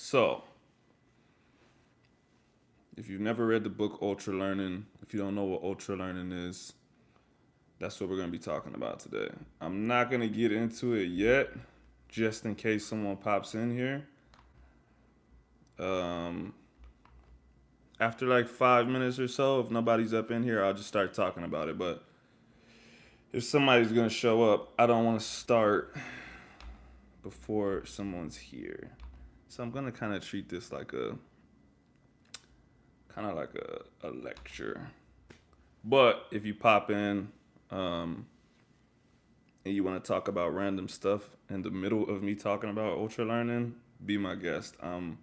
So, if you've never read the book Ultralearning, if you don't know what Ultralearning is, that's what we're going to be talking about today. I'm not going to get into it yet, just in case someone pops in here. Um, After like 5 minutes or so, if nobody's up in here, I'll just start talking about it. But if somebody's going to show up, I don't want to start before someone's here. So I'm going to kind of treat this like a lecture. But if you pop in um, and you want to talk about random stuff in the middle of me talking about ultra learning, be my guest. I'm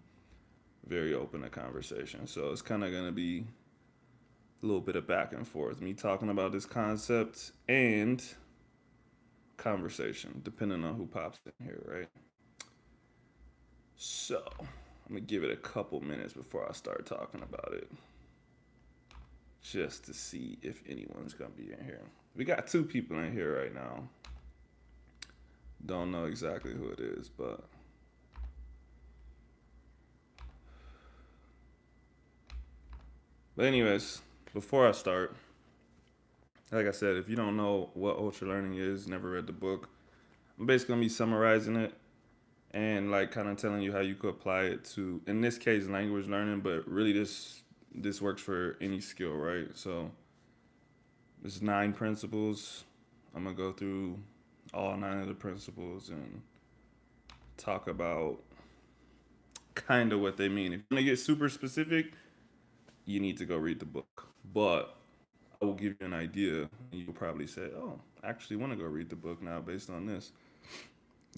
very open to conversation. So it's kind of going to be a little bit of back and forth. Me talking about this concept and conversation, depending on who pops in here, right? So I'm going to give it a couple minutes before I start talking about it, just to see if anyone's going to be in here. We got two people in here right now. Don't know exactly who it is, but anyways, before I start, like I said, if you don't know what ultra learning is, never read the book, I'm basically gonna be summarizing it and like kind of telling you how you could apply it to, in this case, language learning, but really this works for any skill, right? So there's 9 principles. I'm gonna go through all 9 of the principles and talk about kind of what they mean. If you want to get super specific, you need to go read the book. But I will give you an idea, and you'll probably say, "Oh, I actually want to go read the book now based on this."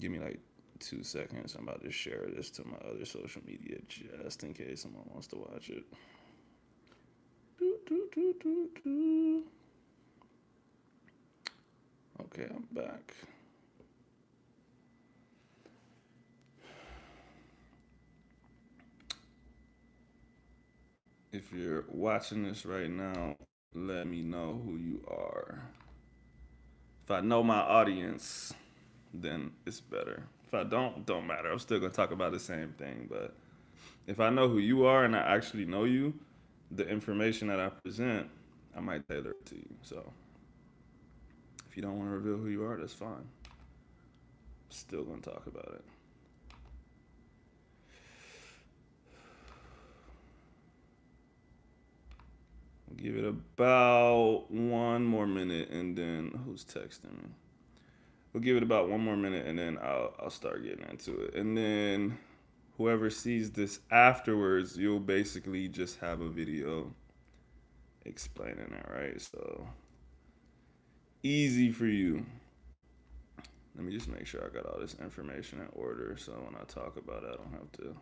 Give me like 2 seconds. I'm about to share this to my other social media just in case someone wants to watch it. Do, do, do, do, do. Okay, I'm back. If you're watching this right now, let me know who you are. If I know my audience, then it's better. If I don't matter. I'm still gonna talk about the same thing. But if I know who you are and I actually know you, the information that I present, I might tailor it to you. So if you don't want to reveal who you are, that's fine. Still gonna talk about it. I'll give it about 1 more minute, and then who's texting me? We'll give it about 1 more minute, and then I'll start getting into it. And then whoever sees this afterwards, you'll basically just have a video explaining it, right? So easy for you. Let me just make sure I got all this information in order so when I talk about it, I don't have to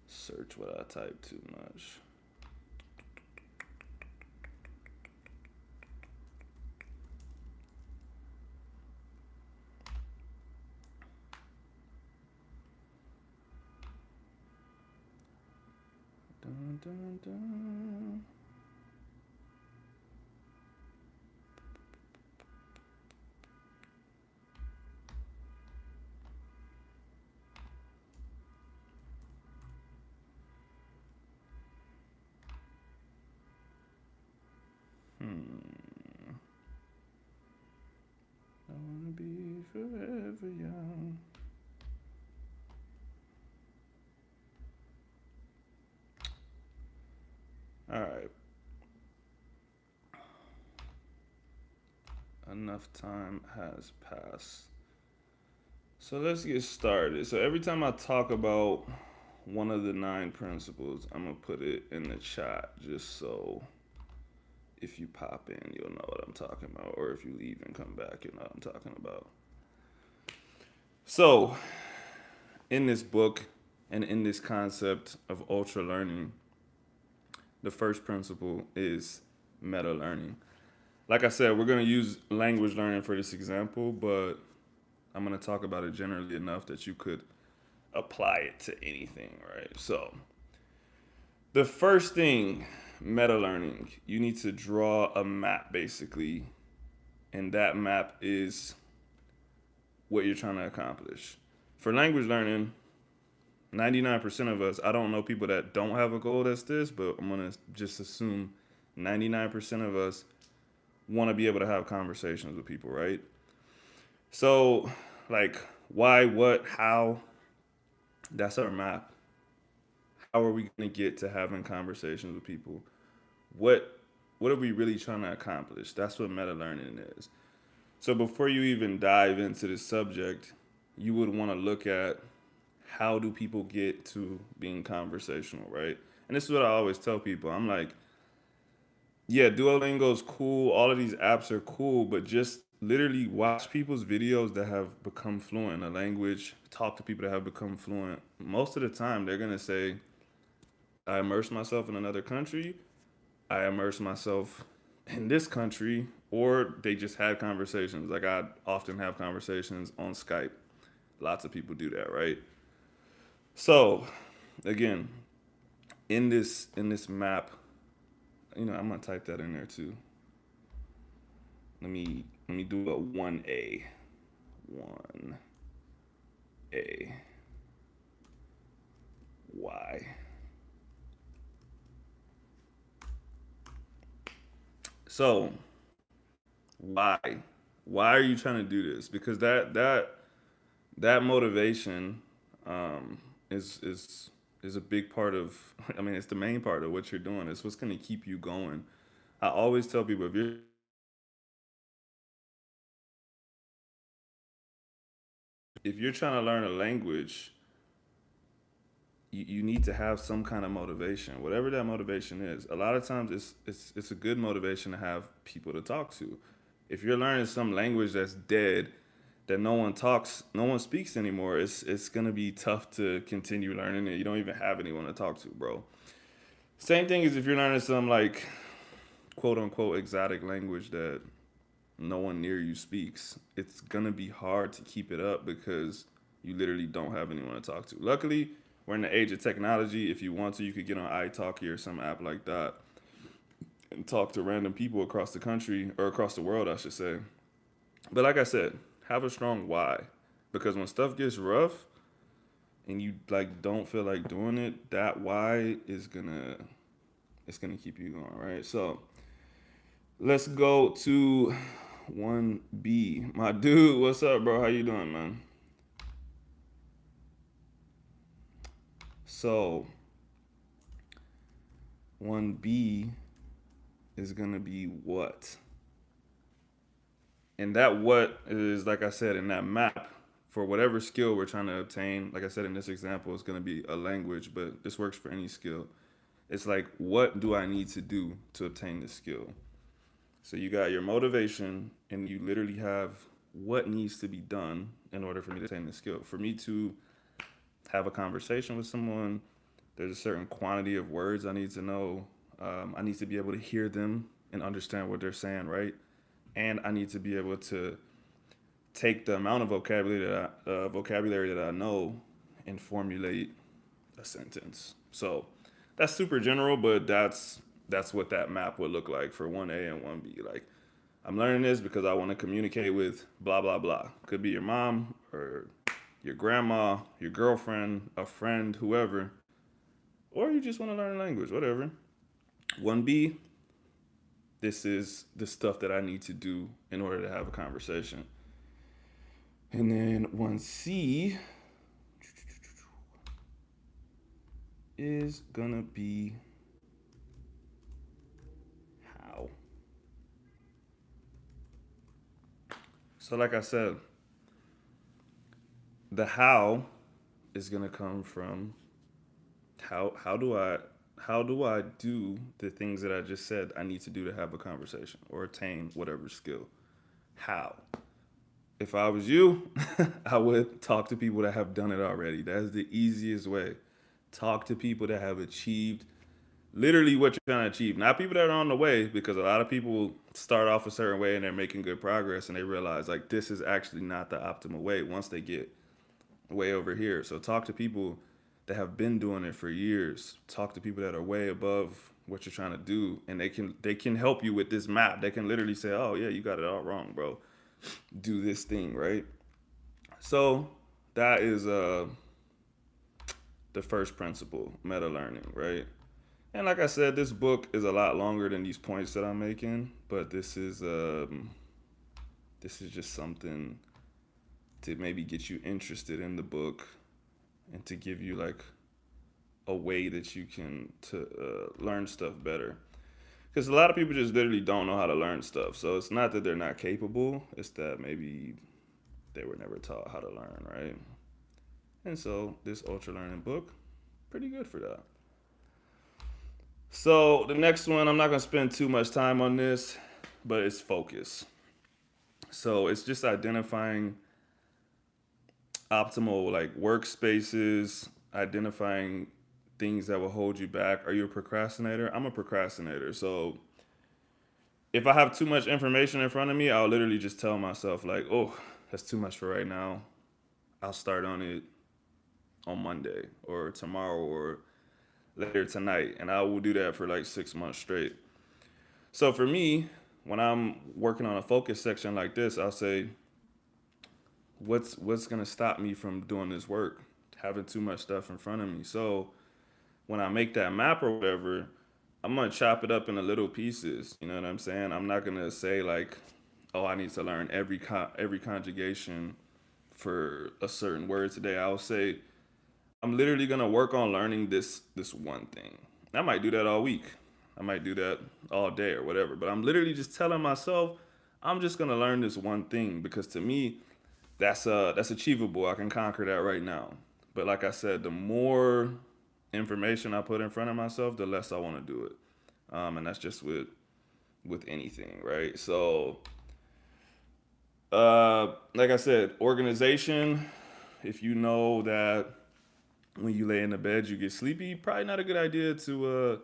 search what I type too much. Dun, dun, dun. I wanna be forever young. All right. Enough time has passed. So let's get started. So every time I talk about one of the 9 principles, I'm gonna put it in the chat just so if you pop in, you'll know what I'm talking about, or if you leave and come back, you'll know what I'm talking about. So, in this book and in this concept of ultra learning, the first principle is meta learning. Like I said, we're going to use language learning for this example, but I'm going to talk about it generally enough that you could apply it to anything, right? So, the first thing, meta learning, you need to draw a map basically, and that map is what you're trying to accomplish. For language learning, 99% of us, I don't know people that don't have a goal that's this, but I'm going to just assume 99% of us want to be able to have conversations with people, right? So, like, why, what, how, that's our map. How are we going to get to having conversations with people? What what are we really trying to accomplish? That's what meta learning is. So before you even dive into this subject, you would want to look at how do people get to being conversational, right? And this is what I always tell people. I'm like, yeah, Duolingo's cool. All of these apps are cool, but just literally watch people's videos that have become fluent in a language, talk to people that have become fluent. Most of the time, they're going to say, I immerse myself in another country, I immerse myself in this country, or they just had conversations. Like I often have conversations on Skype. Lots of people do that, right? So, again, in this map, I'm gonna type that in there too. Let me do a 1A. 1A. Y. So, why? Why are you trying to do this? Because that motivation is a big part of. I mean, it's the main part of what you're doing. It's what's going to keep you going. I always tell people if you're trying to learn a language, you need to have some kind of motivation, whatever that motivation is. A lot of times, it's a good motivation to have people to talk to. If you're learning some language that's dead, that no one speaks anymore, it's gonna be tough to continue learning it. You don't even have anyone to talk to, bro. Same thing as if you're learning some like quote unquote exotic language that no one near you speaks. It's gonna be hard to keep it up because you literally don't have anyone to talk to. Luckily, we're in the age of technology. If you want to, you could get on iTalki or some app like that and talk to random people across the country or across the world, I should say. But like I said, have a strong why. Because when stuff gets rough and you like don't feel like doing it, that why is gonna it's gonna keep you going, right? So let's go to 1B. My dude, what's up, bro? How you doing, man? So 1B is gonna be what? And that what is, like I said, in that map for whatever skill we're trying to obtain. Like I said in this example, it's going to be a language, but this works for any skill. It's like, what do I need to do to obtain this skill? So you got your motivation, and you literally have what needs to be done in order for me to obtain the skill. For me to have a conversation with someone, there's a certain quantity of words I need to know. I need to be able to hear them and understand what they're saying, right? And I need to be able to take the amount of vocabulary that I know and formulate a sentence. So that's super general, but that's what that map would look like for 1A and 1B. Like I'm learning this because I want to communicate with blah blah blah. Could be your mom or your grandma, your girlfriend, a friend, whoever, or you just want to learn a language, whatever. 1B, this is the stuff that I need to do in order to have a conversation. And then 1C is gonna be how. So like I said, the how is gonna come from how do I do the things that I just said I need to do to have a conversation or attain whatever skill? How? If I was you, I would talk to people that have done it already. That's the easiest way. Talk to people that have achieved literally what you're trying to achieve. Not people that are on the way, because a lot of people start off a certain way and they're making good progress and they realize like this is actually not the optimal way once they get way over here. So talk to people that have been doing it for years. Talk to people that are way above what you're trying to do, and they can help you with this map. They can literally say, "Oh yeah, you got it all wrong, bro. Do this thing, right?" So that is the first principle, meta learning, right? And like I said, this book is a lot longer than these points that I'm making, but this is just something to maybe get you interested in the book and to give you like a way that you can to learn stuff better. Because a lot of people just literally don't know how to learn stuff. So it's not that they're not capable; it's that maybe they were never taught how to learn, right? And so this ultra learning book, pretty good for that. So the next one, I'm not gonna spend too much time on this, but it's focus. So it's just identifying optimal like workspaces, identifying things that will hold you back. Are you a procrastinator? I'm a procrastinator. So if I have too much information in front of me, I'll literally just tell myself like, "Oh, that's too much for right now. I'll start on it on Monday or tomorrow or later tonight." And I will do that for like 6 months straight. So for me, when I'm working on a focus section like this, I'll say, what's gonna stop me from doing this work? Having too much stuff in front of me. So when I make that map or whatever, I'm gonna chop it up into little pieces. You know what I'm saying? I'm not gonna say like, oh, I need to learn every conjugation for a certain word today. I'll say I'm literally gonna work on learning this one thing. I might do that all week. I might do that all day or whatever. But I'm literally just telling myself I'm just gonna learn this one thing because to me that's achievable. I can conquer that right now. But like I said, the more information I put in front of myself, the less I want to do it. And that's just with anything, right? So, like I said, organization. If you know that when you lay in the bed you get sleepy, probably not a good idea to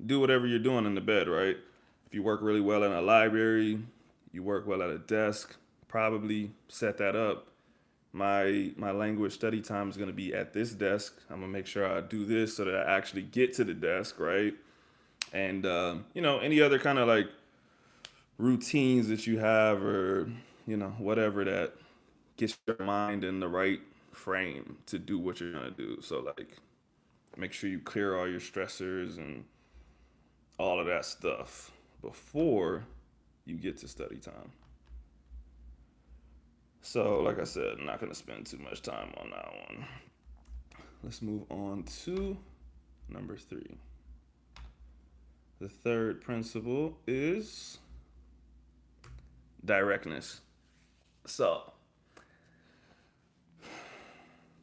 do whatever you're doing in the bed, right? If you work really well in a library, you work well at a desk, probably set that up. My language study time is going to be at this desk. I'm going to make sure I do this so that I actually get to the desk, right? And any other kind of like routines that you have or whatever that gets your mind in the right frame to do what you're going to do. So like make sure you clear all your stressors and all of that stuff before you get to study time. So, like I said, I'm not going to spend too much time on that one. Let's move on to number 3. The third principle is directness. So,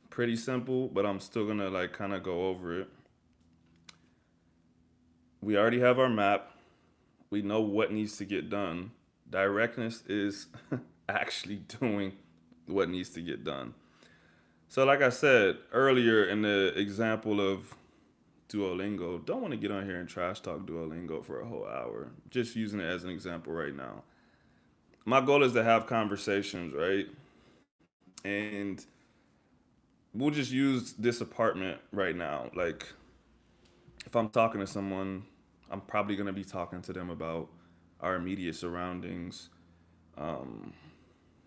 pretty simple, but I'm still going to like kind of go over it. We already have our map. We know what needs to get done. Directness is actually doing what needs to get done. So, like I said earlier in the example of Duolingo, don't want to get on here and trash talk Duolingo for a whole hour. Just using it as an example right now. My goal is to have conversations, right? And we'll just use this apartment right now. Like, if I'm talking to someone, I'm probably going to be talking to them about our immediate surroundings, um,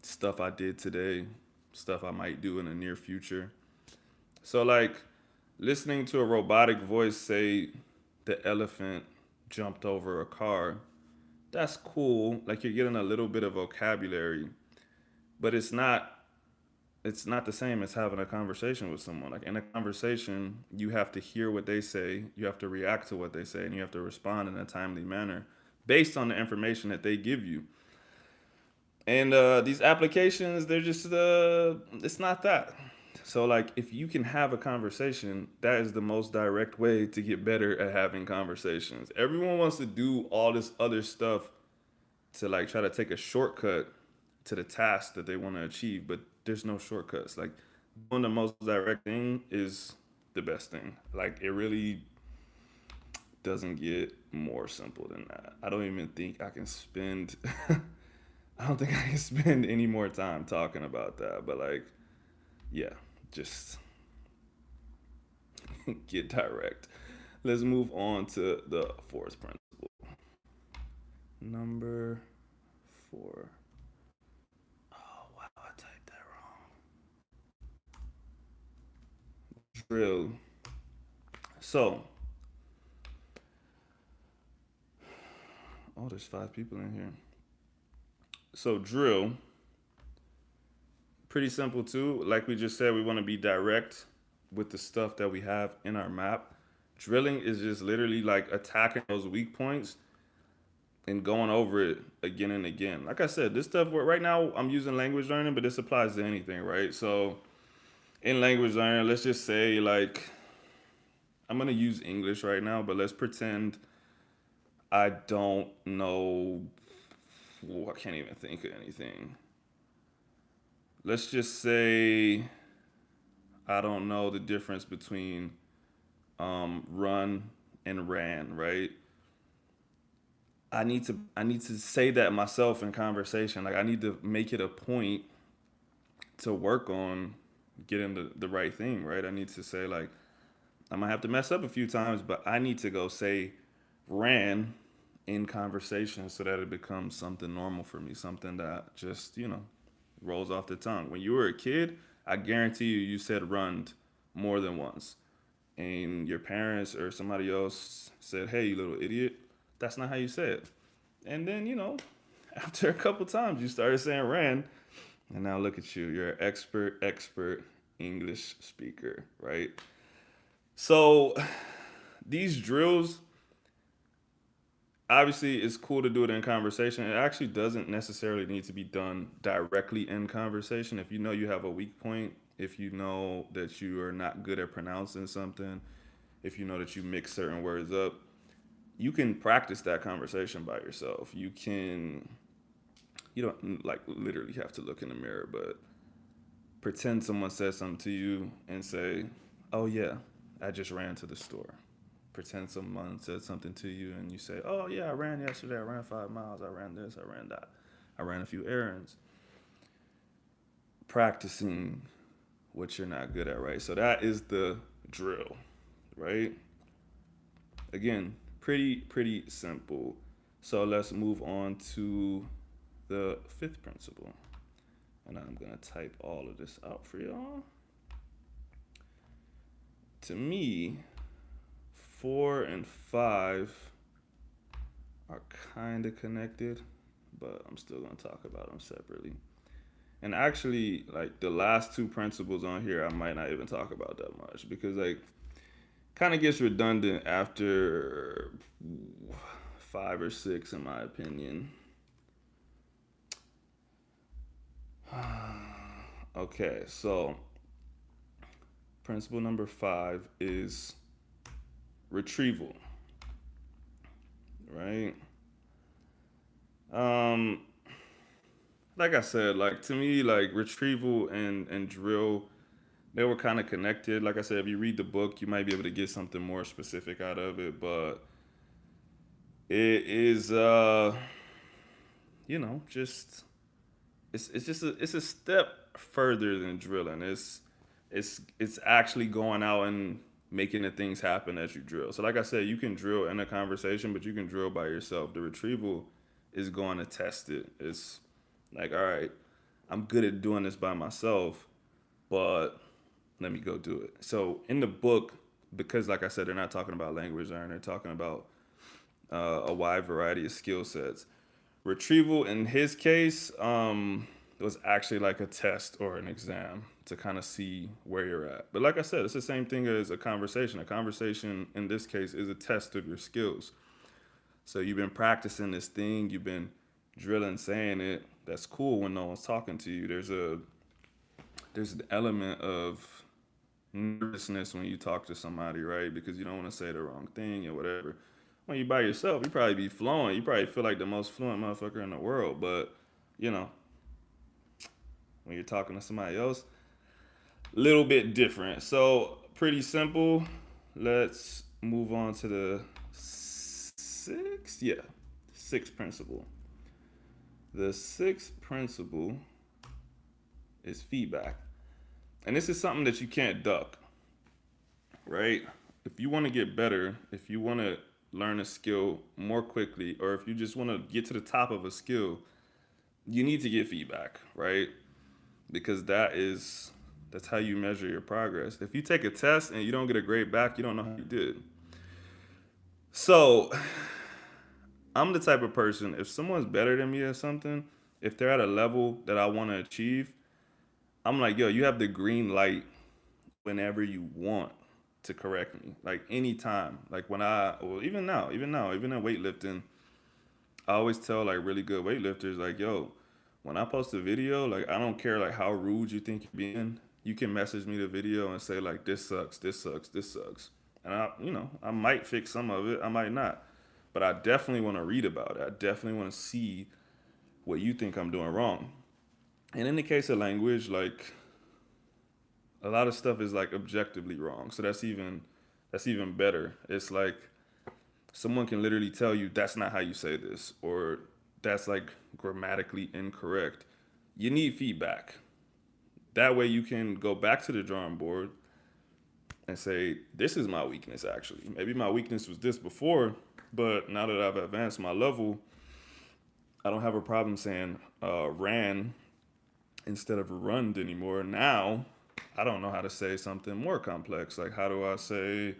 stuff I did today, stuff I might do in the near future. So, like, listening to a robotic voice say the elephant jumped over a car, that's cool. Like, you're getting a little bit of vocabulary, but it's not the same as having a conversation with someone. Like in a conversation, you have to hear what they say, you have to react to what they say, and you have to respond in a timely manner based on the information that they give you. And these applications, they're just it's not that. So like if you can have a conversation, that is the most direct way to get better at having conversations. Everyone wants to do all this other stuff to like try to take a shortcut to the task that they want to achieve, but there's no shortcuts. Like doing the most direct thing is the best thing. Like it really doesn't get more simple than that. I don't even think I can spend I don't think I can spend any more time talking about that, but like yeah, just get direct. Let's move on to the fourth principle. Number 4. Oh wow, I typed that wrong. Drill. So, oh, there's 5 people in here. So, drill, pretty simple too. Like we just said, we want to be direct with the stuff that we have in our map. Drilling is just literally like attacking those weak points and going over it again and again. Like I said, this stuff right now I'm using language learning, but this applies to anything, right? So in language learning, let's just say like I'm gonna use English right now, but let's pretend I don't know. I can't even think of anything. Let's just say I don't know the difference between run and ran, right? I need to say that myself in conversation. Like I need to make it a point to work on getting the right thing, right? I need to say like I might have to mess up a few times, but I need to go say ran in conversation so that it becomes something normal for me, something that just, rolls off the tongue. When you were a kid, I guarantee you said run more than once. And your parents or somebody else said, "Hey, you little idiot." That's not how you say it. And then, after a couple times you started saying ran, and now look at you. You're an expert English speaker, right? So these drills, obviously it's cool to do it in conversation. It actually doesn't necessarily need to be done directly in conversation. If you know you have a weak point, if you know that you are not good at pronouncing something, if you know that you mix certain words up, you can practice that conversation by yourself. You don't like literally have to look in the mirror, but pretend someone says something to you and say, "Oh yeah, I just ran to the store." Pretend someone said something to you and you say, "Oh yeah, I ran yesterday. I ran 5 miles. I ran this. I ran that. I ran a few errands." Practicing what you're not good at, right? So that is the drill, right? Again, pretty simple. So let's move on to the fifth principle. And I'm going to type all of this out for y'all. To me, 4 and 5 are kind of connected, but I'm still going to talk about them separately. And actually, like the last 2 principles on here, I might not even talk about that much because, like, kind of gets redundant after 5 or 6, in my opinion. Okay, so principle number 5 is retrieval, right? Um, like I said, like to me, like retrieval and drill, they were kind of connected. Like I said, if you read the book, you might be able to get something more specific out of it, but it is, just it's just it's a step further than drilling. It's actually going out and making the things happen as you drill. So like I said, you can drill in a conversation, but you can drill by yourself. The retrieval is going to test it. It's like, all right, I'm good at doing this by myself, but let me go do it. So in the book, because like I said, they're not talking about language learning, they're talking about a wide variety of skill sets. Retrieval in his case was actually like a test or an exam to kind of see where you're at. But like I said, it's the same thing as a conversation. A conversation in this case is a test of your skills. So you've been practicing this thing, you've been drilling, saying it. That's cool when no one's talking to you. There's an element of nervousness when you talk to somebody, right? Because you don't want to say the wrong thing or whatever. When you by yourself, you probably be flowing. You probably feel like the most fluent motherfucker in the world. But you know, when you're talking to somebody else, a little bit different. So pretty simple. Let's move on to the sixth principle. The sixth principle is feedback. And this is something that you can't duck, right? If you want to get better, if you want to learn a skill more quickly, or if you just want to get to the top of a skill, you need to get feedback, right? Because that is That's how you measure your progress. If you take a test and you don't get a grade back, you don't know how you did. So I'm the type of person, if someone's better than me at something, if they're at a level that I want to achieve, I'm like, yo, you have the green light whenever you want to correct me. Like anytime. Like when well, even in weightlifting, I always tell like really good weightlifters, like, yo, when I post a video, like I don't care like how rude you think you're being. You can message me the video and say like this sucks, this sucks, this sucks. And I might fix some of it, I might not. But I definitely want to read about it. I definitely want to see what you think I'm doing wrong. And in the case of language, like a lot of stuff is like objectively wrong. So that's even better. It's like someone can literally tell you that's not how you say this, or that's like grammatically incorrect. You need feedback. That way you can go back to the drawing board and say, this is my weakness actually. Maybe my weakness was this before, but now that I've advanced my level, I don't have a problem saying ran instead of runned anymore. Now I don't know how to say something more complex. Like, how do I say,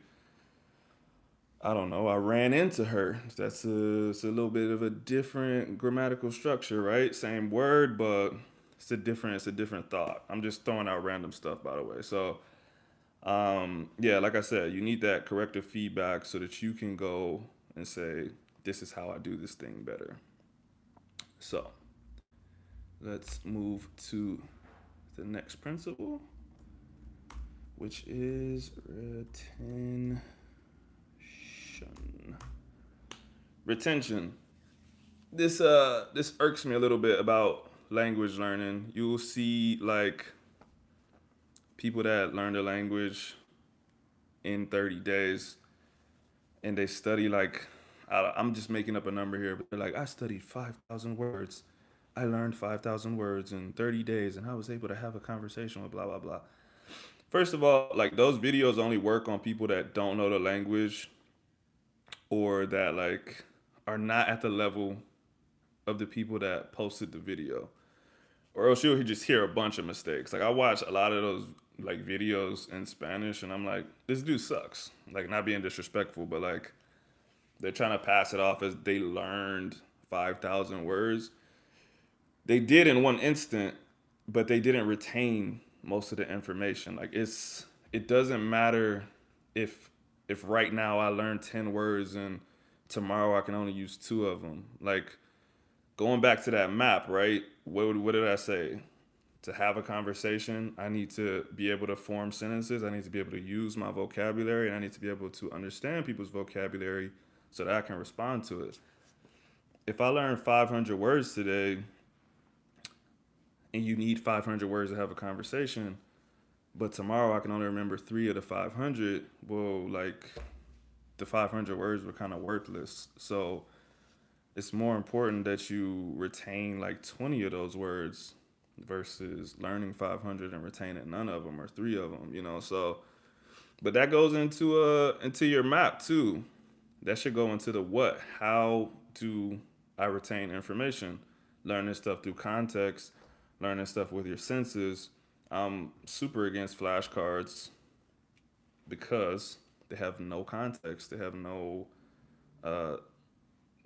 I don't know, I ran into her. It's a little bit of a different grammatical structure, right? Same word, but it's a different thought. I'm just throwing out random stuff, by the way. So, yeah, like I said, you need that corrective feedback so that you can go and say, this is how I do this thing better. So, let's move to the next principle, which is retention. Retention. This irks me a little bit about language learning. You will see like people that learn the language in 30 days and they study like I'm just making up a number here, but they're like, I studied 5,000 words. I learned 5,000 words in 30 days and I was able to have a conversation with blah blah blah. First of all, like those videos only work on people that don't know the language or that like are not at the level of the people that posted the video. Or else you'll just hear a bunch of mistakes. Like I watch a lot of those like videos in Spanish and I'm like, this dude sucks. Like not being disrespectful, but like they're trying to pass it off as they learned 5,000 words. They did in one instant, but they didn't retain most of the information. Like it doesn't matter if right now I learned 10 words and tomorrow I can only use two of them. Like going back to that map, right? What did I say? To have a conversation, I need to be able to form sentences. I need to be able to use my vocabulary, and I need to be able to understand people's vocabulary so that I can respond to it. If I learn 500 words today, and you need 500 words to have a conversation, but tomorrow I can only remember three of the 500, well, like the 500 words were kind of worthless. So it's more important that you retain like 20 of those words versus learning 500 and retaining none of them or three of them. So but that goes into your map too. That should go into the what. How do I retain information? Learning stuff through context, learning stuff with your senses. I'm super against flashcards because they have no context. They have uh,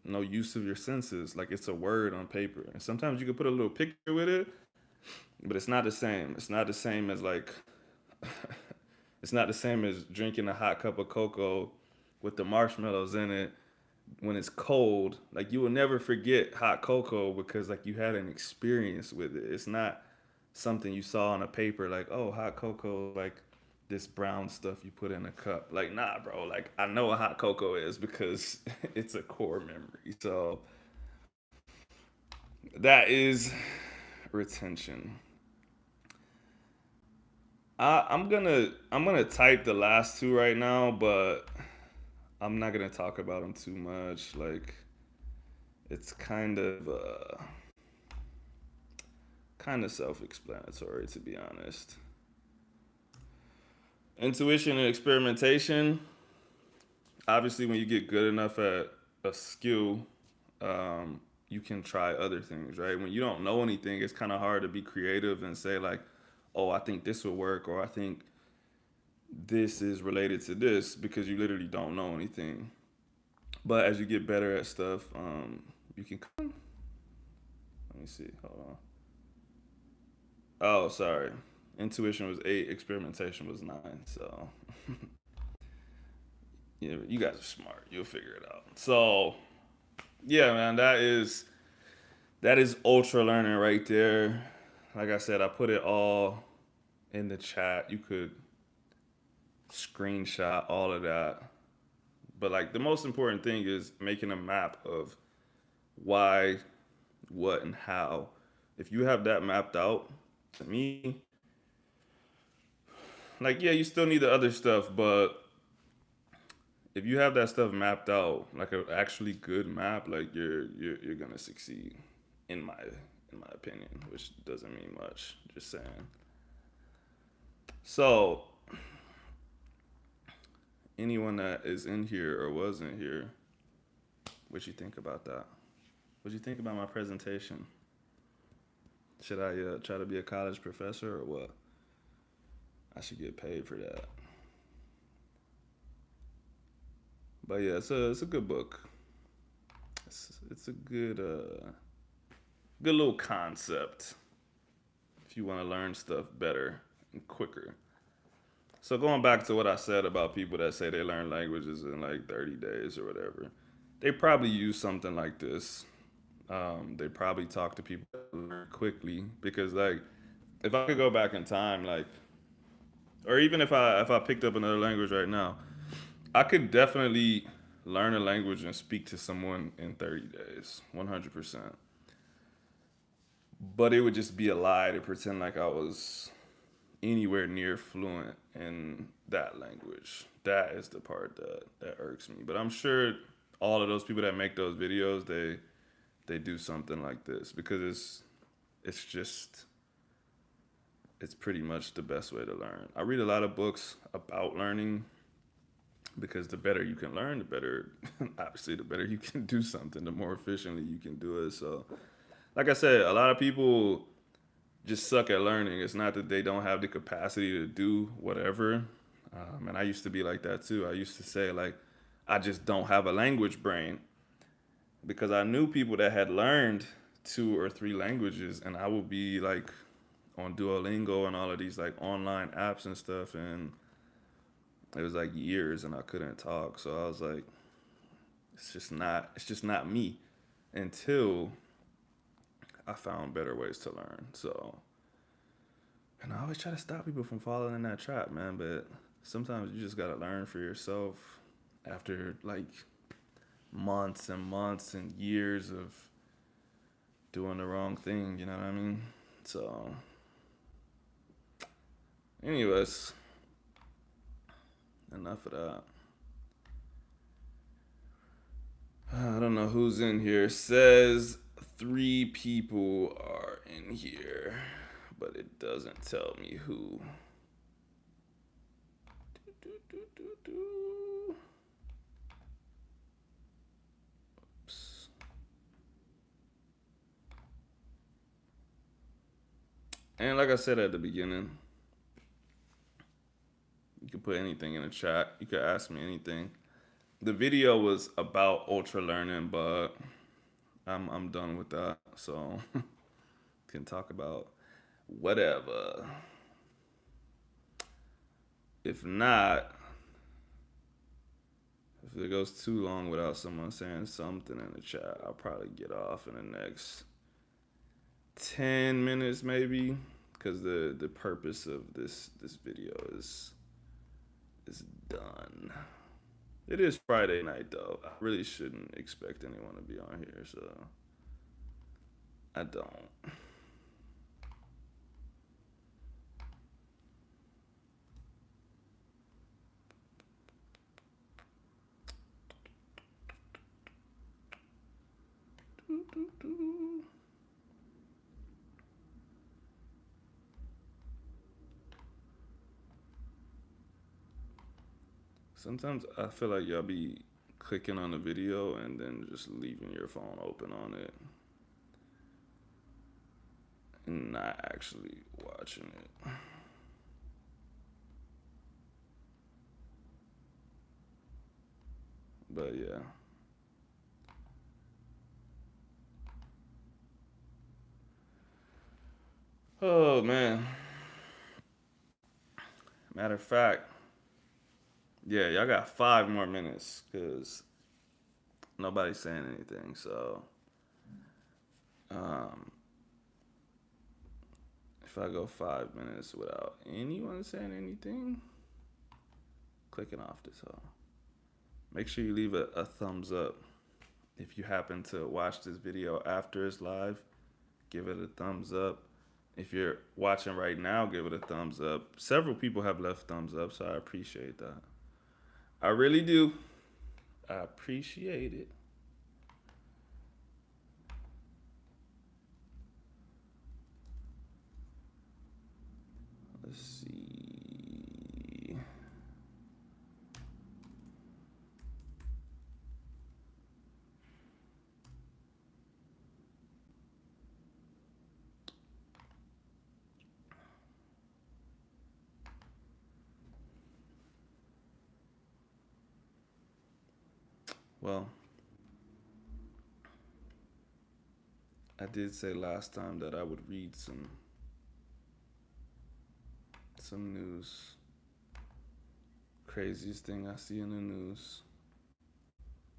no use of your senses. Like it's a word on paper. And sometimes you can put a little picture with it, but it's not the same. It's not the same as like it's not the same as drinking a hot cup of cocoa with the marshmallows in it when it's cold. Like you will never forget hot cocoa because like you had an experience with it. It's not something you saw on a paper like, oh, hot cocoa, like this brown stuff you put in a cup. Like, nah, bro. Like I know what hot cocoa is because it's a core memory. So that is retention. I'm gonna type the last two right now, but I'm not gonna talk about them too much. Like it's kind of self-explanatory to be honest. Intuition and experimentation. Obviously, when you get good enough at a skill, you can try other things, right? When you don't know anything, it's kind of hard to be creative and say like, oh, I think this will work, or I think this is related to this, because you literally don't know anything. But as you get better at stuff, you can. Let me see. Hold on. Oh, sorry. Intuition was 8. Experimentation was 9. So, yeah, you guys are smart. You'll figure it out. So, yeah, man, that is ultra learning right there. Like I said, I put it all in the chat. You could screenshot all of that. But like the most important thing is making a map of why, what, and how. If you have that mapped out, to me, like yeah, you still need the other stuff, but if you have that stuff mapped out, like an actually good map, like you're gonna succeed, in my opinion, which doesn't mean much. Just saying. So anyone that is in here or was in here, what you think about that? What you think about my presentation? Should I try to be a college professor or what? I should get paid for that. But yeah, it's a good book. It's a good little concept if you want to learn stuff better and quicker. So going back to what I said about people that say they learn languages in like 30 days or whatever, they probably use something like this. They probably talk to people that learn quickly, because like if I could go back in time, like, or even if I picked up another language right now, I could definitely learn a language and speak to someone in 30 days, 100%. But it would just be a lie to pretend like I was anywhere near fluent in that language. That is the part that irks me. But I'm sure all of those people that make those videos, they do something like this, because it's just it's pretty much the best way to learn. I read a lot of books about learning, because the better you can learn, the better obviously the better you can do something, the more efficiently you can do it. So like I said, a lot of people just suck at learning. It's not that they don't have the capacity to do whatever. And I used to be like that too. I used to say like, I just don't have a language brain, because I knew people that had learned 2 or 3 languages, and I would be like on Duolingo and all of these like online apps and stuff, and it was like years and I couldn't talk. So I was like, it's just not me, until I found better ways to learn. So, and I always try to stop people from falling in that trap, man. But sometimes you just gotta learn for yourself after like months and months and years of doing the wrong thing. You know what I mean? So, anyways, enough of that. I don't know who's in here. It says 3 people are in here, but it doesn't tell me who. Oops. And like I said at the beginning, you can put anything in the chat. You could ask me anything. The video was about ultra learning, but I'm done with that. So can talk about whatever. If not, if it goes too long without someone saying something in the chat, I'll probably get off in the next 10 minutes maybe, because the purpose of this video is done. It is Friday night though. I really shouldn't expect anyone to be on here, so I don't. Sometimes I feel like y'all be clicking on the video and then just leaving your phone open on it. and not actually watching it. But yeah. Oh man. Matter of fact, yeah, y'all got 5 more minutes because nobody's saying anything. So, um, if I go 5 minutes without anyone saying anything, clicking off this all. Make sure you leave a thumbs up. If you happen to watch this video after it's live, give it a thumbs up. If you're watching right now, give it a thumbs up. Several people have left thumbs up, so I appreciate that. I really do. I appreciate it. Let's see. Well, I did say last time that I would read some news. Craziest thing I see in the news.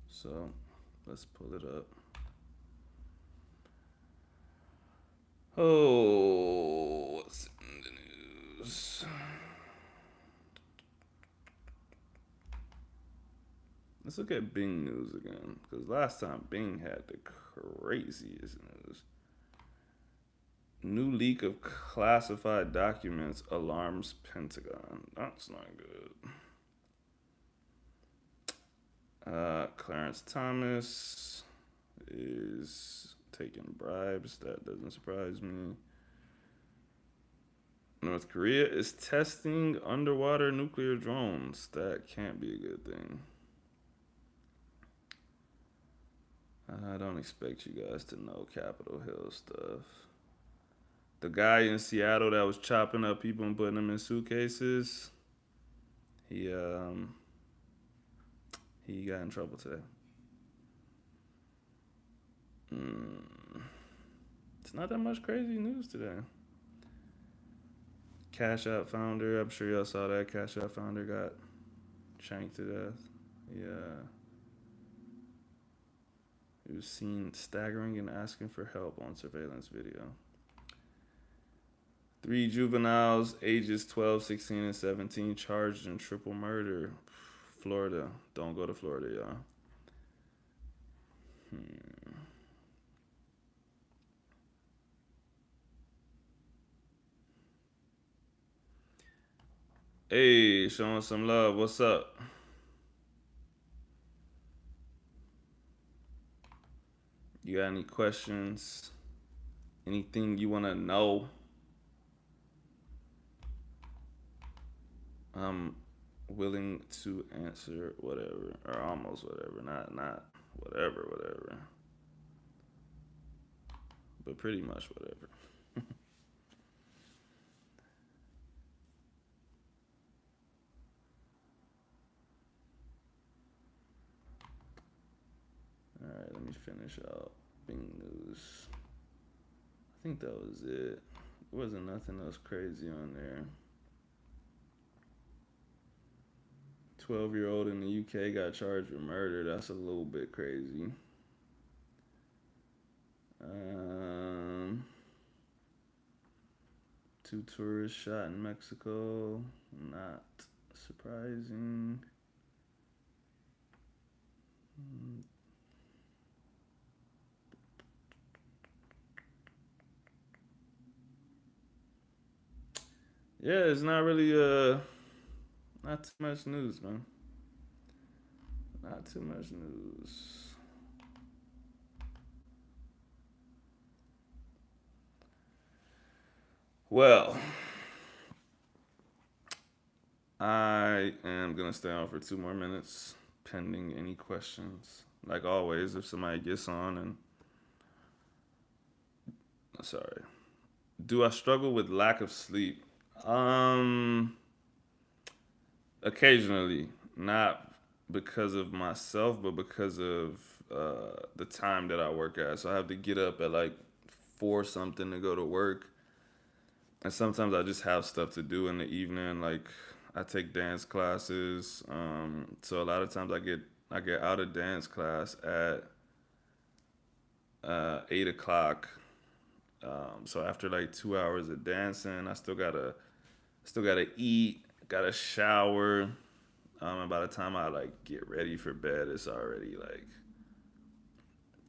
So let's pull it up. Oh, what's in the news? Let's look at Bing News again, because last time Bing had the craziest news. New leak of classified documents alarms Pentagon. That's not good. Clarence Thomas is taking bribes. That doesn't surprise me. North Korea is testing underwater nuclear drones. That can't be a good thing. I don't expect you guys to know Capitol Hill stuff. The guy in Seattle that was chopping up people and putting them in suitcases, he got in trouble today. It's not that much crazy news today. Cash App founder, I'm sure y'all saw that. Cash App founder got shanked to death. Yeah. He was seen staggering and asking for help on surveillance video. 3 juveniles, ages 12, 16, and 17, charged in triple murder. Florida. Don't go to Florida, y'all. Hey, showing some love. What's up? You got any questions? Anything you want to know? I'm willing to answer whatever, or almost whatever. Not whatever. But pretty much whatever. All right, let me finish out Bing News. I think that was it. There wasn't nothing else crazy on there. 12-year-old in the UK got charged with murder. That's a little bit crazy. Two tourists shot in Mexico. Not surprising. Yeah, it's not really not too much news, man. Not too much news. Well, I am gonna stay on for 2 more minutes, pending any questions. Like always, if somebody gets on and sorry, Do I struggle with lack of sleep? Um, Occasionally, not because of myself, but because of the time that I work at. So I have to get up at like four something to go to work, and sometimes I just have stuff to do in the evening. Like I take dance classes, so a lot of times I get out of dance class at 8 o'clock. So after like 2 hours of dancing, I still gotta eat, gotta shower. And by the time I like get ready for bed, it's already like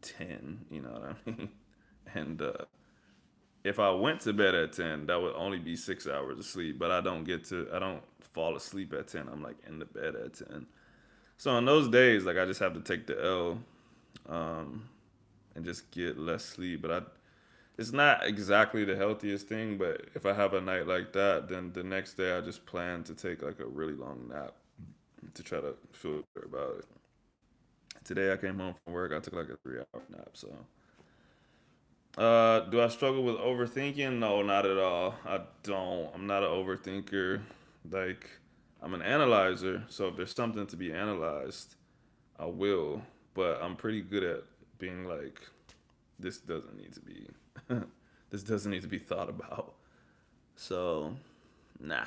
10. You know what I mean? And if I went to bed at 10, that would only be 6 hours of sleep. But I don't fall asleep at 10. I'm like in the bed at 10. So on those days, like I just have to take the L, um, and just get less sleep. It's not exactly the healthiest thing. But if I have a night like that, then the next day I just plan to take like a really long nap to try to feel better about it. Today I came home from work. I took like a 3 hour nap. So, do I struggle with overthinking? No, not at all. I don't. I'm not an overthinker. Like, I'm an analyzer. So if there's something to be analyzed, I will. But I'm pretty good at being like, this doesn't need to be, this doesn't need to be thought about. So, nah,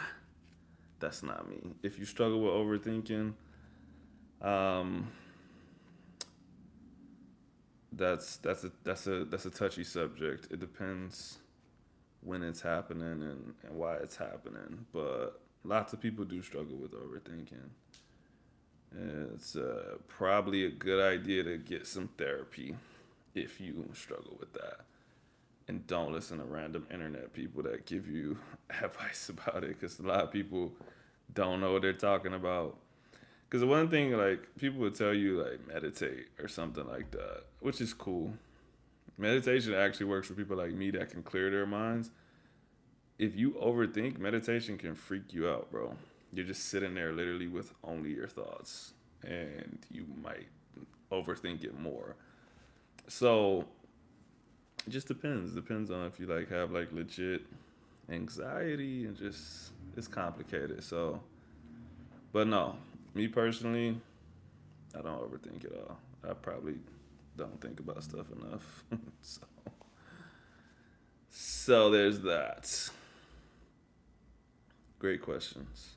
that's not me. If you struggle with overthinking, um, that's a touchy subject. It depends when it's happening and why it's happening. But lots of people do struggle with overthinking. It's probably a good idea to get some therapy if you struggle with that. And don't listen to random internet people that give you advice about it because a lot of people don't know what they're talking about. Because the one thing, like, people would tell you, like, meditate or something like that, which is cool. Meditation actually works for people like me that can clear their minds. If you overthink, meditation can freak you out, bro. You're just sitting there literally with only your thoughts, and you might overthink it more. So it just depends. Depends on if you like have like legit anxiety and just it's complicated. So, but no, me personally, I don't overthink at all. I probably don't think about stuff enough. So there's that. Great questions.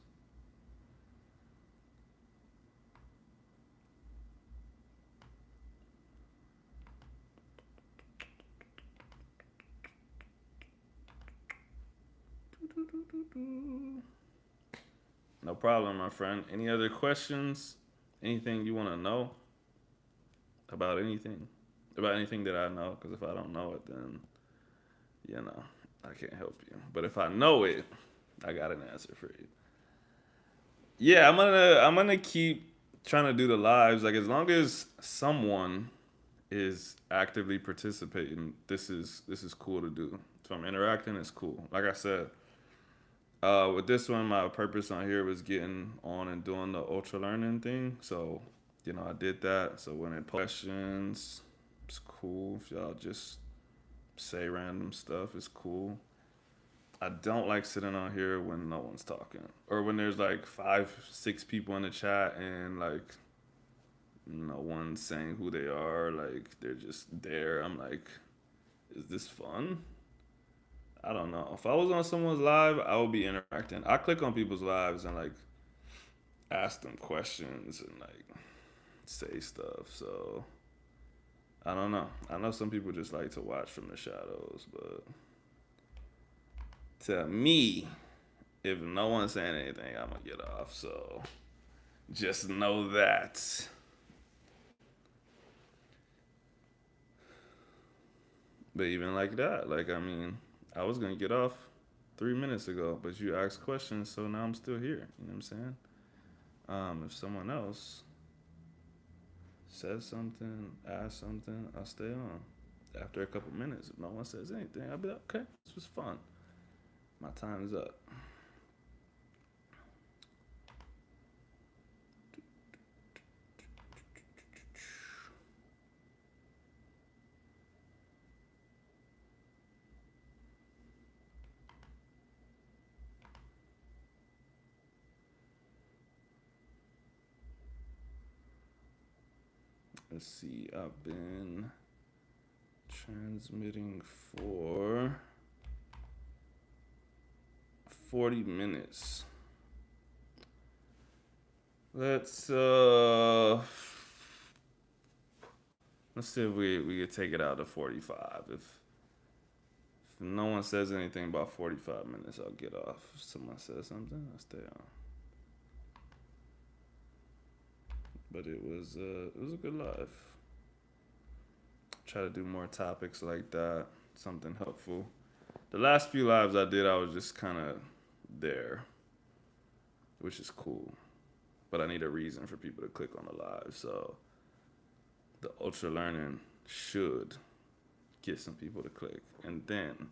No problem, my friend. Any other questions? Anything you want to know about anything? About anything that I know? Because if I don't know it, then, you know, I can't help you. But if I know it, I got an answer for you. Yeah, I'm gonna keep trying to do the lives. Like as long as someone is actively participating, this is cool to do. So I'm interacting, it's cool. Like I said, with this one, my purpose on here was getting on and doing the ultra learning thing. So, I did that. So when it questions, it's cool. If y'all just say random stuff, it's cool. I don't like sitting on here when no one's talking, or when there's like five, six people in the chat and like no one's saying who they are. Like they're just there. I'm like, is this fun? I don't know. If I was on someone's live, I would be interacting. I click on people's lives and like ask them questions and like say stuff. So I don't know. I know some people just like to watch from the shadows, but to me, if no one's saying anything, I'm gonna get off. So just know that. But even like that, like I mean, I was gonna get off 3 minutes ago, but you asked questions, so now I'm still here. You know what I'm saying? If someone else says something, asks something, I'll stay on. After a couple minutes, if no one says anything, I'll be like, okay, this was fun. My time's up. let's see, I've been transmitting for 40 minutes. Let's let's see if we could take it out to 45. If no one says anything about 45 minutes, I'll get off. If someone says something, I'll stay on. But it was a good live. Try to do more topics like that, something helpful. The last few lives I did, I was just kind of there, which is cool. But I need a reason for people to click on the live. So the ultra learning should get some people to click, and then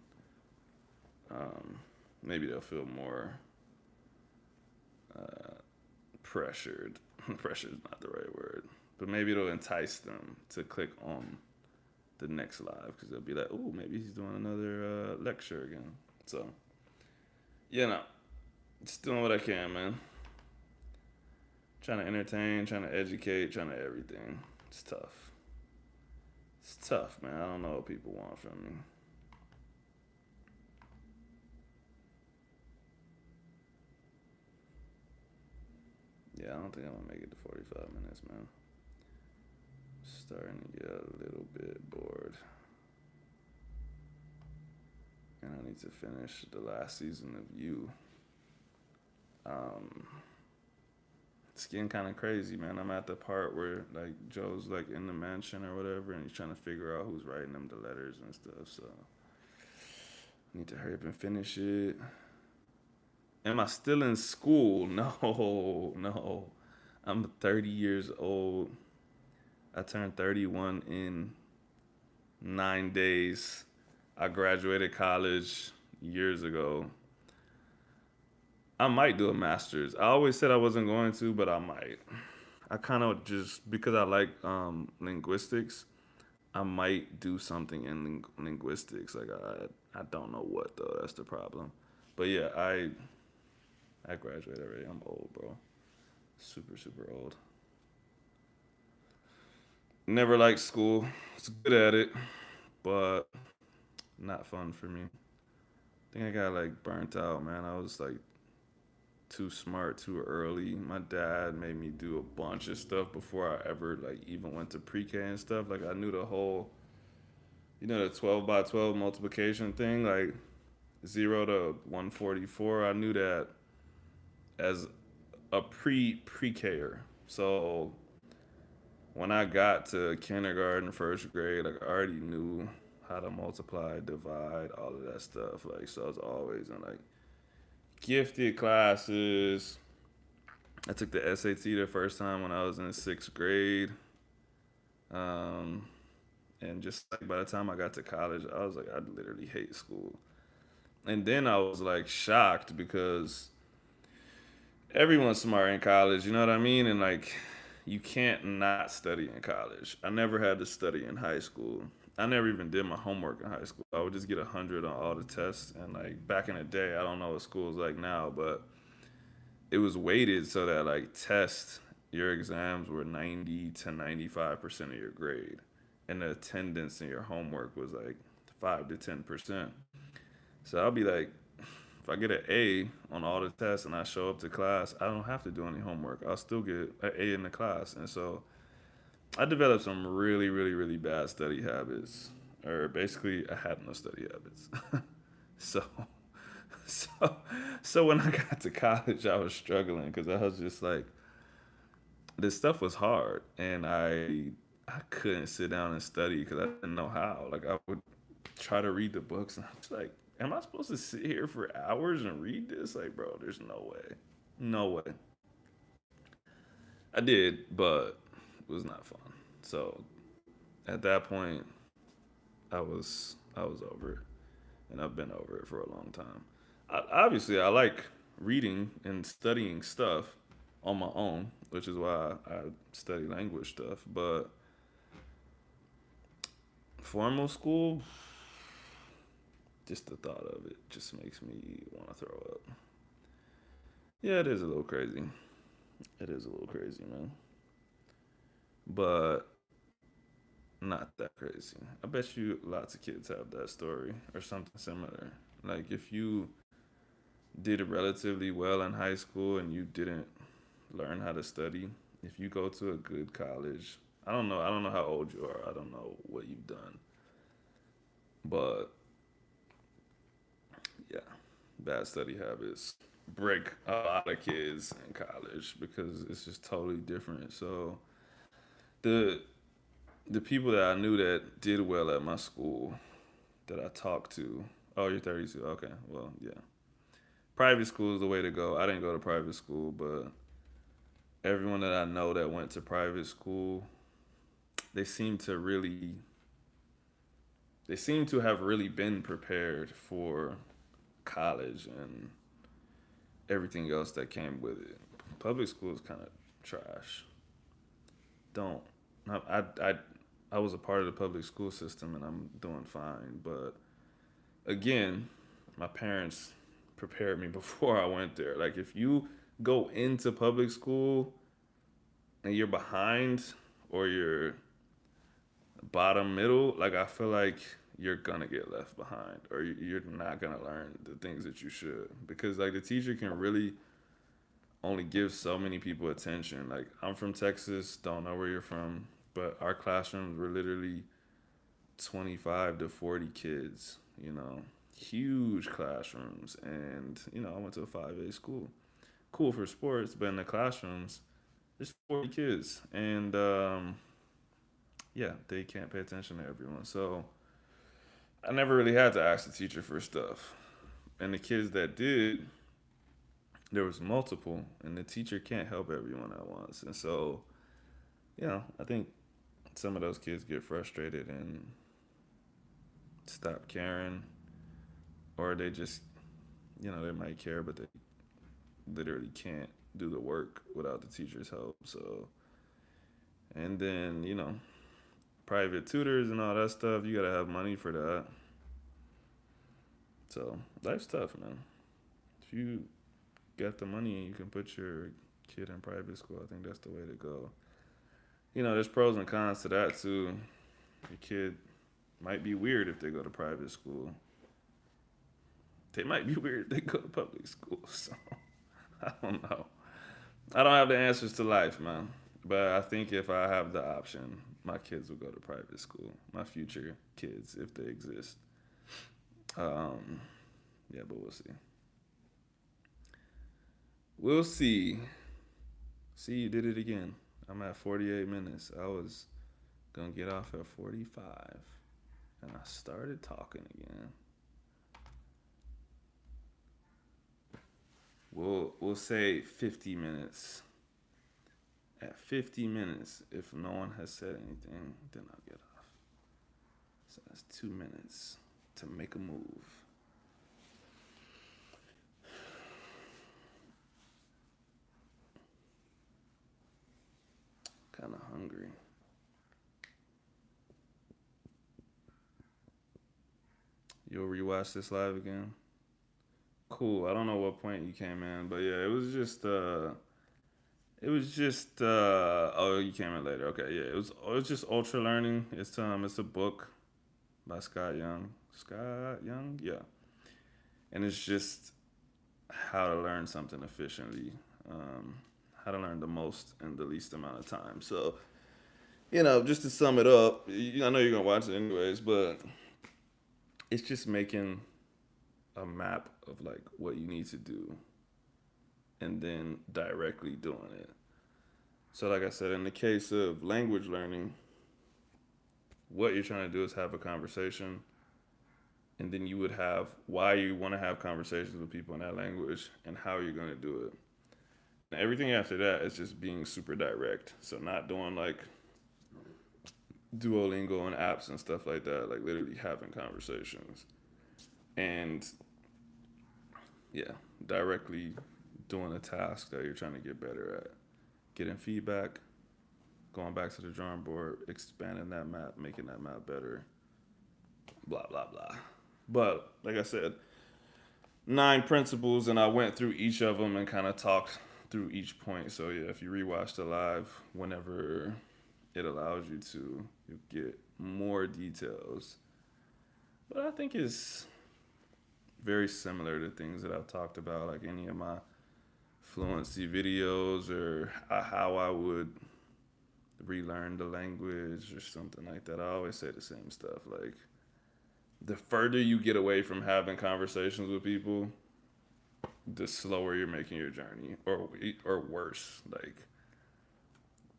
maybe they'll feel more pressured. Pressure is not the right word, but maybe it'll entice them to click on the next live because they'll be like, "Oh, maybe he's doing another lecture again." So, just doing what I can, man. Trying to entertain, trying to educate, trying to everything. It's tough. It's tough, man. I don't know what people want from me. Yeah, I don't think I'm gonna make it to 45 minutes, man. Starting to get a little bit bored. And I need to finish the last season of You. It's getting kind of crazy, man. I'm at the part where like Joe's like in the mansion or whatever, and he's trying to figure out who's writing him the letters and stuff. So I need to hurry up and finish it. Am I still in school? No, no. I'm 30 years old. I turned 31 in 9 days. I graduated college years ago. I might do a master's. I always said I wasn't going to, but I might. I kind of just because I like linguistics, I might do something in linguistics. Like I don't know what though. That's the problem. But yeah, I graduated already. I'm old, bro. Super super old. Never liked school. Was good at it, but not fun for me. I think I got like burnt out, man. I was like too smart too early. My dad made me do a bunch of stuff before I ever like even went to pre-K and stuff. Like I knew the whole, the 12 by 12 multiplication thing, like 0 to 144. I knew that as a pre-Ker. So when I got to kindergarten, first grade, like I already knew how to multiply, divide, all of that stuff. Like so I was always in like gifted classes. I took the SAT the first time when I was in sixth grade. Um, and just like by the time I got to college, I was like, I literally hate school. And then I was like shocked because everyone's smart in college, you know what I mean? And like, you can't not study in college. I never had to study in high school. I never even did my homework in high school. I would just get 100 on all the tests. And like back in the day, I don't know what school is like now, but it was weighted so that like your exams were 90 to 95% of your grade, and the attendance in your homework was like 5 to 10%. So I'll be like, if I get an A on all the tests and I show up to class, I don't have to do any homework. I'll still get an A in the class. And so I developed some really, really, really bad study habits, or basically, I had no study habits. so, so, so when I got to college, I was struggling because I was just like, this stuff was hard, and I couldn't sit down and study because I didn't know how. Like I would try to read the books, and I was like, am I supposed to sit here for hours and read this? Like, bro, there's no way, no way. I did, but it was not fun. So at that point, I was over it, and I've been over it for a long time. Obviously, I like reading and studying stuff on my own, which is why I study language stuff. But formal school, just the thought of it just makes me want to throw up. Yeah, it is a little crazy. It is a little crazy, man. But not that crazy. I bet you lots of kids have that story or something similar. Like if you did relatively well in high school and you didn't learn how to study, if you go to a good college, I don't know how old you are. I don't know what you've done. But yeah, bad study habits break a lot of kids in college because it's just totally different. So the the people that I knew that did well at my school that I talked to. Oh, you're 32. Okay, well, yeah. Private school is the way to go. I didn't go to private school, but everyone that I know that went to private school, they seem to really, they seem to have really been prepared for college and everything else that came with it. Public school is kind of trash. Don't. I I was a part of the public school system and I'm doing fine, but again, my parents prepared me before I went there. Like if you go into public school and you're behind or you're bottom middle, like I feel like you're gonna get left behind or you're not gonna learn the things that you should because like the teacher can really only give so many people attention. Like I'm from Texas, don't know where you're from, but our classrooms were literally 25 to 40 kids, you know, huge classrooms. And, you know, I went to a 5A school. Cool for sports, but in the classrooms, there's 40 kids. And, yeah, they can't pay attention to everyone. So I never really had to ask the teacher for stuff. And the kids that did, there was multiple, and the teacher can't help everyone at once. And so, you know, I think some of those kids get frustrated and stop caring, or they just, you know, they might care, but they literally can't do the work without the teacher's help. So, and then, you know, private tutors and all that stuff, you gotta have money for that. So, life's tough, man. If you got the money and you can put your kid in private school, I think that's the way to go. You know, there's pros and cons to that too. Your kid might be weird if they go to private school. They might be weird if they go to public school. So I don't know. I don't have the answers to life, man. But I think if I have the option, my kids will go to private school. My future kids, if they exist. Um, yeah, but we'll see. We'll see. See, you did it again. I'm at 48 minutes. I was gonna get off at 45, and I started talking again. We'll say 50 minutes. At 50 minutes, if no one has said anything, then I'll get off. So that's 2 minutes to make a move. Kind of hungry. You'll rewatch this live again? Cool. I don't know what point you came in, but yeah, oh, you came in later. Okay, yeah. It was just Ultra Learning. It's a book by Scott Young. Scott Young? Yeah. And it's just how to learn something efficiently. Um, how to learn the most in the least amount of time. So, you know, just to sum it up, I know you're gonna watch it anyways, but it's just making a map of like what you need to do and then directly doing it. So, like I said, in the case of language learning, what you're trying to do is have a conversation, and then you would have why you want to have conversations with people in that language and how you're going to do it. And everything after that is just being super direct. So, not doing like Duolingo and apps and stuff like that, like literally having conversations. And yeah, directly doing a task that you're trying to get better at. Getting feedback, going back to the drawing board, expanding that map, making that map better, blah, blah, blah. But like I said, 9 principles, and I went through each of them and kind of talked through each point. So yeah, if you rewatch the live whenever it allows you to get more details. But I think it's very similar to things that I've talked about, like any of my fluency videos or how I would relearn the language or something like that. I always say the same stuff. Like, the further you get away from having conversations with people, the slower you're making your journey, or worse, like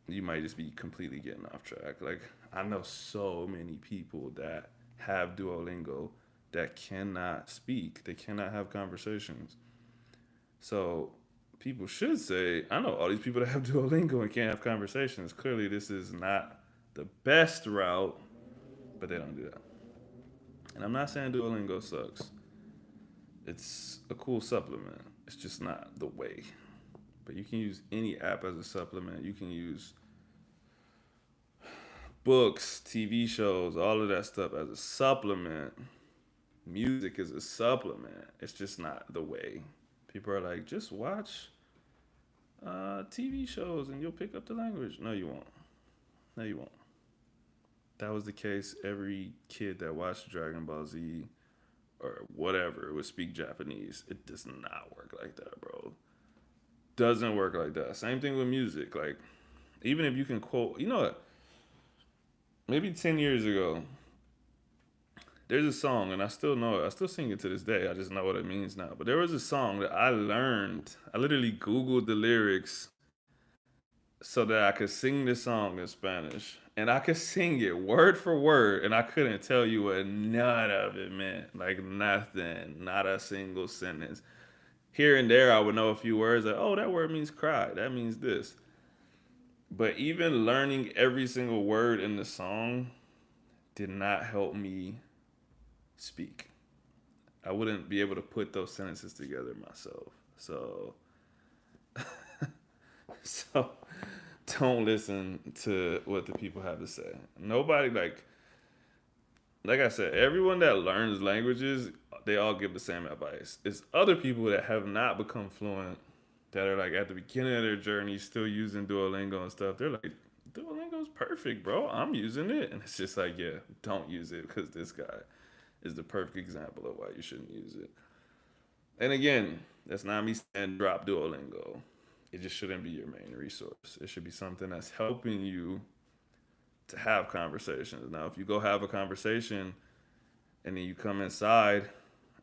you might just be completely getting off track. Like, I know so many people that have Duolingo that cannot speak. They cannot have conversations. So people should say, I know all these people that have Duolingo and can't have conversations. Clearly, this is not the best route, but they don't do that. And I'm not saying Duolingo sucks. It's a cool supplement. It's just not the way. But you can use any app as a supplement. You can use books, TV shows, all of that stuff as a supplement. Music is a supplement. It's just not the way. People are like, just watch TV shows and you'll pick up the language. No, you won't. No, you won't. That was the case. Every kid that watched Dragon Ball Z or whatever would speak Japanese. It does not work like that, bro. Doesn't work like that. Same thing with music. Like, even if you can quote, you know what? Maybe 10 years ago, there's a song, and I still know it. I still sing it to this day. I just know what it means now. But there was a song that I learned. I literally Googled the lyrics so that I could sing this song in Spanish. And I could sing it word for word, and I couldn't tell you what none of it meant. Like, nothing. Not a single sentence. Here and there, I would know a few words like, oh, that word means cry. That means this. But even learning every single word in the song did not help me speak. I wouldn't be able to put those sentences together myself. So don't listen to what the people have to say. Nobody like I said, everyone that learns languages, they all give the same advice. It's other people that have not become fluent that are like at the beginning of their journey still using Duolingo and stuff. They're like, Duolingo's perfect, bro. I'm using it. And it's just like, yeah, don't use it because this guy is the perfect example of why you shouldn't use it. And again, that's not me saying drop Duolingo. It just shouldn't be your main resource. It should be something that's helping you to have conversations. Now, if you go have a conversation and then you come inside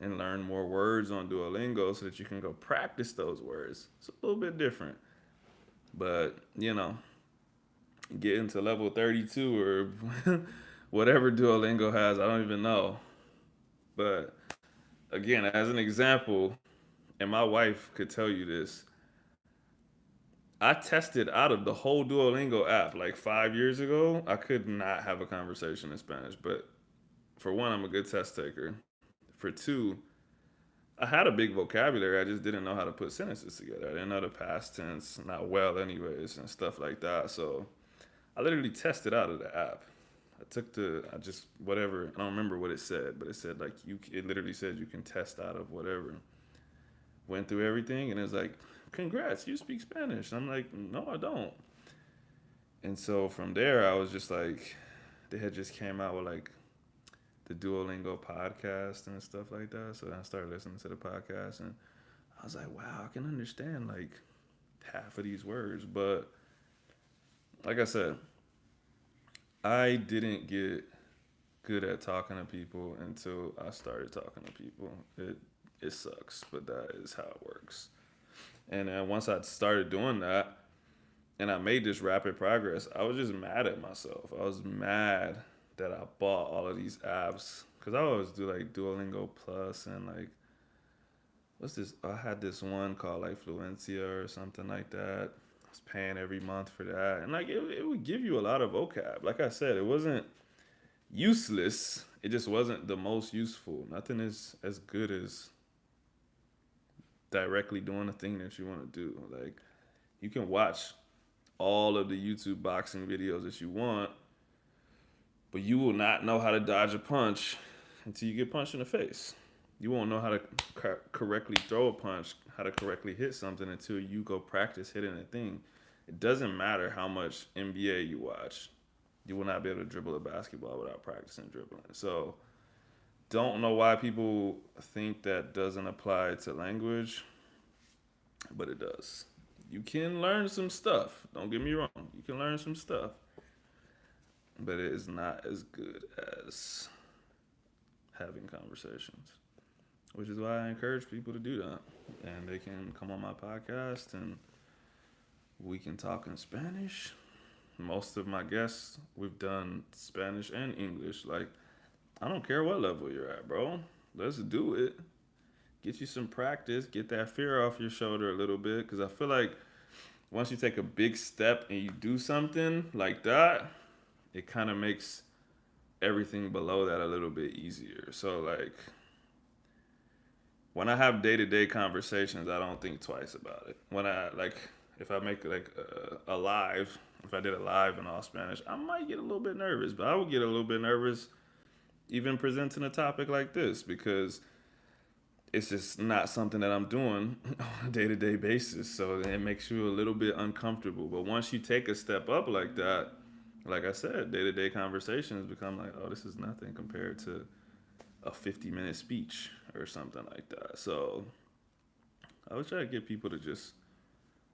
and learn more words on Duolingo so that you can go practice those words, it's a little bit different. But, getting to level 32 or whatever Duolingo has, I don't even know. But again, as an example, and my wife could tell you this, I tested out of the whole Duolingo app like 5 years ago. I could not have a conversation in Spanish. But for one, I'm a good test taker. For two, I had a big vocabulary. I just didn't know how to put sentences together. I didn't know the past tense, not well, anyways, and stuff like that. So I literally tested out of the app. I just, whatever, I don't remember what it said, but it said like, it literally said you can test out of whatever. Went through everything, and it was like, congrats, you speak Spanish. And I'm like, no, I don't. And so from there, I was just like, they had just came out with like the Duolingo podcast and stuff like that. So then I started listening to the podcast, and I was like, wow, I can understand like half of these words. But like I said, I didn't get good at talking to people until I started talking to people. It sucks, but that is how it works. And then once I started doing that and I made this rapid progress, I was just mad at myself. I was mad that I bought all of these apps because I always do like Duolingo Plus and like, what's this? I had this one called like Fluencia or something like that. I was paying every month for that. And like, it would give you a lot of vocab. Like I said, it wasn't useless. It just wasn't the most useful. Nothing is as good as directly doing the thing that you want to do. Like, you can watch all of the YouTube boxing videos that you want, but you will not know how to dodge a punch until you get punched in the face. You won't know how to correctly throw a punch, how to correctly hit something until you go practice hitting a thing. It doesn't matter how much NBA you watch. You will not be able to dribble a basketball without practicing dribbling. So don't know why people think that doesn't apply to language, but it does. You can learn some stuff. Don't get me wrong. You can learn some stuff, but it is not as good as having conversations, which is why I encourage people to do that. And they can come on my podcast and we can talk in Spanish. Most of my guests, we've done Spanish and English. Like, I don't care what level you're at, bro. Let's do it. Get you some practice. Get that fear off your shoulder a little bit. Because I feel like once you take a big step and you do something like that, it kind of makes everything below that a little bit easier. So, like, when I have day to day conversations, I don't think twice about it. When I, like, if I make, like, a live, if I did a live in all Spanish, I might get a little bit nervous, but I would get a little bit nervous even presenting a topic like this because it's just not something that I'm doing on a day to day basis. So it makes you a little bit uncomfortable. But once you take a step up like that, like I said, day to day conversations become like, oh, this is nothing compared to a 50-minute speech or something like that. So I would try to get people to just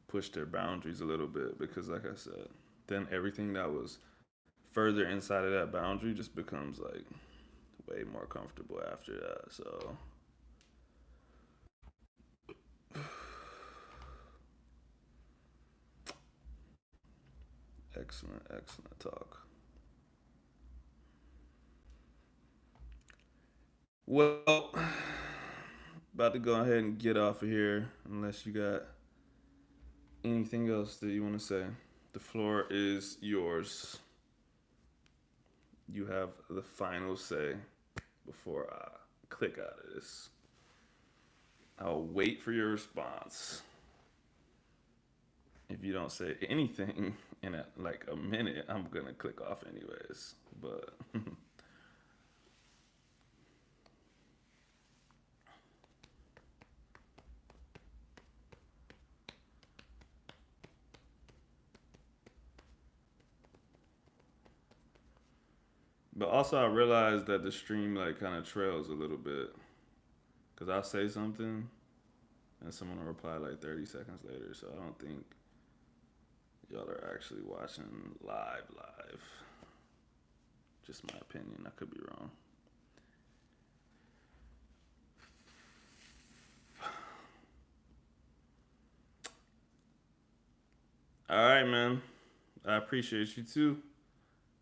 push their boundaries a little bit because, like I said, then everything that was further inside of that boundary just becomes like way more comfortable after that. So excellent talk. Well, about to go ahead and get off of here unless you got anything else that you want to say. The floor is yours. You have the final say before I click out of this. I'll wait for your response. If you don't say anything in like a minute, I'm gonna click off anyways. But but also I realized that the stream like kind of trails a little bit because I'll say something and someone will reply like 30 seconds later. So I don't think y'all are actually watching live. Just my opinion. I could be wrong. All right, man. I appreciate you too.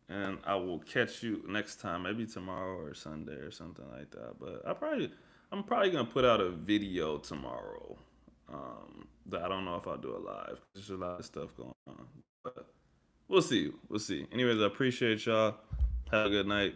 And I will catch you next time, maybe tomorrow or Sunday or something like that. But I'm probably gonna put out a video tomorrow. That I don't know if I'll do it live. There's a lot of stuff going on, but we'll see. We'll see. Anyways, I appreciate y'all. Have a good night.